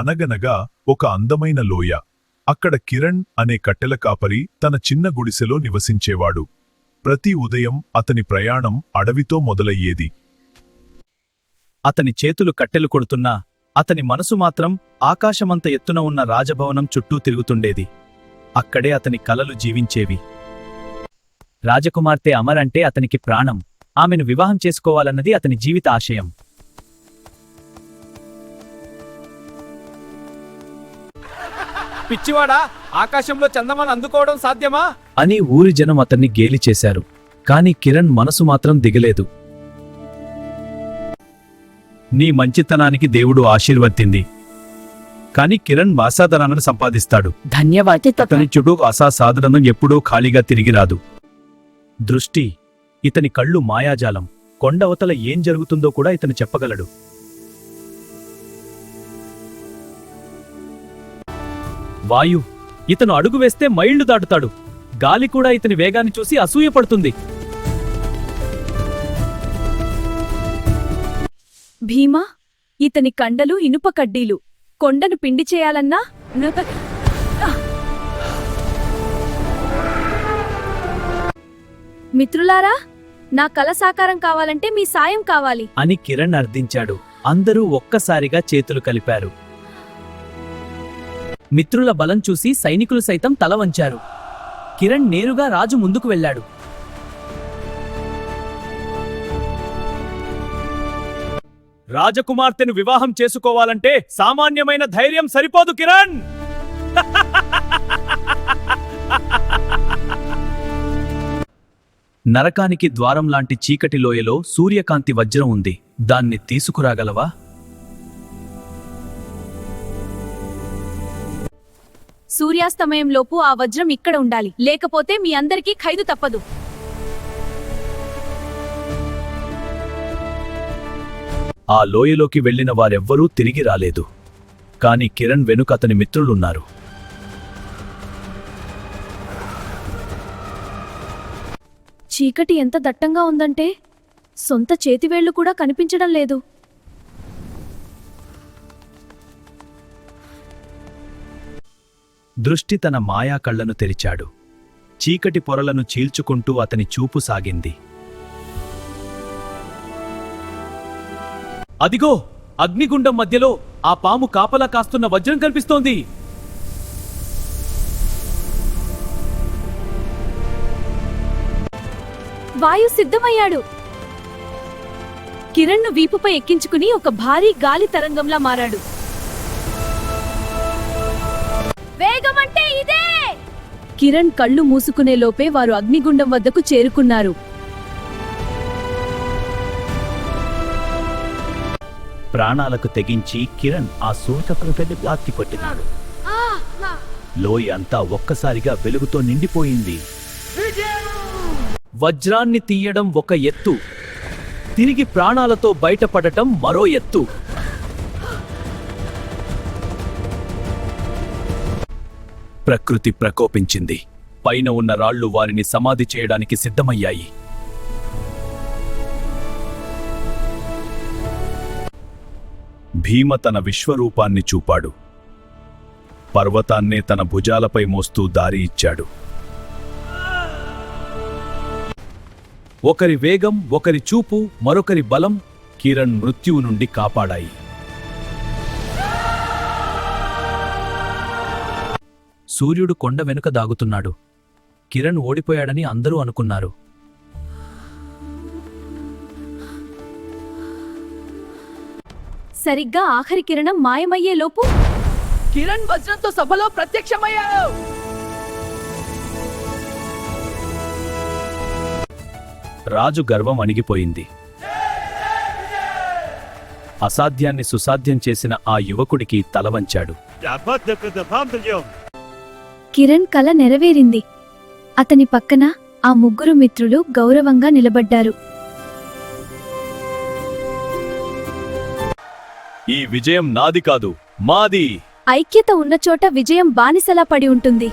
అనగనగా ఒక అందమైన లోయ. అక్కడ కిరణ్ అనే కట్టెల కాపరి తన చిన్న గుడిసెలో నివసించేవాడు. ప్రతి ఉదయం అతని ప్రయాణం అడవితో మొదలయ్యేది. అతని చేతులు కట్టెలు కొడుతున్నా అతని మనసు మాత్రం ఆకాశమంత ఎత్తున ఉన్న రాజభవనం చుట్టూ తిరుగుతుండేది. అక్కడే అతని కలలు జీవించేవి. రాజకుమార్తె అమర్ అంటే అతనికి ప్రాణం. ఆమెను వివాహం చేసుకోవాలన్నది అతని జీవిత ఆశయం. పిచ్చివాడా, ఆకాశంలో చందమాను అందుకోవడం సాధ్యమా అని ఊరి జనం అతన్ని గేలి చేశారు. కాని కిరణ్ మనసు మాత్రం దిగలేదు. నీ మంచితనానికి దేవుడు ఆశీర్వదింది. కాని కిరణ్ అసాధారణను సంపాదిస్తాడు. అతని చుట్టూ అసాధారణం ఎప్పుడూ ఖాళీగా తిరిగిరాదు. దృష్టి, ఇతని కళ్ళు మాయాజాలం. కొండవతల ఏం జరుగుతుందో కూడా ఇతను చెప్పగలడు. వాయు, ఇతను అడుగు వేస్తే మైళ్లు దాటుతాడు. గాలి కూడా ఇతని వేగాన్ని చూసి అసూయపడుతుంది. భీమా, ఇతని కండలు ఇనుప కడ్డీలు. కొండను పిండి చేయాలన్నా మిత్రులారా, నా కల సాకారం కావాలంటే మీ సాయం కావాలి అని కిరణ్ అర్థించాడు. అందరూ ఒక్కసారిగా చేతులు కలిపారు. మిత్రుల బలం చూసి సైనికులు సైతం తల వంచారు. కిరణ్ నేరుగా రాజు ముందుకు వెళ్ళాడు. రాజకుమార్తెను వివాహం చేసుకోవాలంటే సామాన్యమైన ధైర్యం సరిపోదు కిరణ్. నరకానికి ద్వారం లాంటి చీకటి లోయలో సూర్యకాంతి వజ్రం ఉంది. దాన్ని తీసుకురాగలవా? సూర్యాస్తమయంలోపు ఆ వజ్రం ఇక్కడ ఉండాలి, లేకపోతే మీ అందరికీ ఖైదు తప్పదు. ఆ లోయలోకి వెళ్లిన వారెవ్వరూ తిరిగి రాలేదు. కాని కిరణ్ వెనుక అతని మిత్రులున్నారు. చీకటి ఎంత దట్టంగా ఉందంటే సొంత చేతివేళ్లు కూడా కనిపించడం లేదు. దృష్టి తన మాయా కళ్లను తెరిచాడు. చీకటి పొరలను చీల్చుకుంటూ అతని చూపు సాగింది. అదిగో, అగ్నిగుండం మధ్యలో ఆ పాము కాపలా కాస్తున్న వజ్రం కనిపిస్తోంది. వాయు సిద్ధమయ్యాడు. కిరణ్ను వీపుపై ఎక్కించుకుని ఒక భారీ గాలి తరంగంలా మారాడు. వేగమంటే ఇదే! కిరణ్ కళ్ళు మూసుకునే లోపే వారు అగ్నిగుండం వద్దకు చేరుకున్నారు. ప్రాణాలకు తెగించి కిరణ్ ఆ సూచకులపై లాక్కి పట్టినాడు. లోయ అంతా ఒక్కసారిగా వెలుగుతో నిండిపోయింది. వజ్రాన్ని తీయడం ఒక ఎత్తు, తిరిగి ప్రాణాలతో బయటపడటం మరో ఎత్తు. ప్రకృతి ప్రకోపించింది. పైన ఉన్న రాళ్లు వారిని సమాధి చేయడానికి సిద్ధమయ్యాయి. భీమ తన విశ్వరూపాన్ని చూపాడు. పర్వతాన్నే తన భుజాలపై మోస్తూ దారి ఇచ్చాడు. ఒకరి వేగం, ఒకరి చూపు, మరొకరి బలం కిరణ్ మృత్యువు నుండి కాపాడాయి. సూర్యుడు కొండ వెనుక దాగుతున్నాడు. కిరణ్ ఓడిపోయాడని అందరూ అనుకున్నారు. సరిగ్గా ఆఖరి కిరణం మాయమయ్యేలోపు కిరణ్ వజ్రంతో సభలో ప్రత్యక్షమయ్యాడు. రాజు గర్వం అణిగిపోయింది. అసాధ్యాన్ని సుసాధ్యం చేసిన ఆ యువకుడికి తలవంచాడు. కిరణ్ కల నెరవేరింది. అతని పక్కన ఆ ముగ్గురు మిత్రులు గౌరవంగా నిలబడ్డారు. ఈ విజయం నాది కాదు, మాది. ఐక్యత ఉన్నచోట విజయం బానిసలా పడి ఉంటుంది.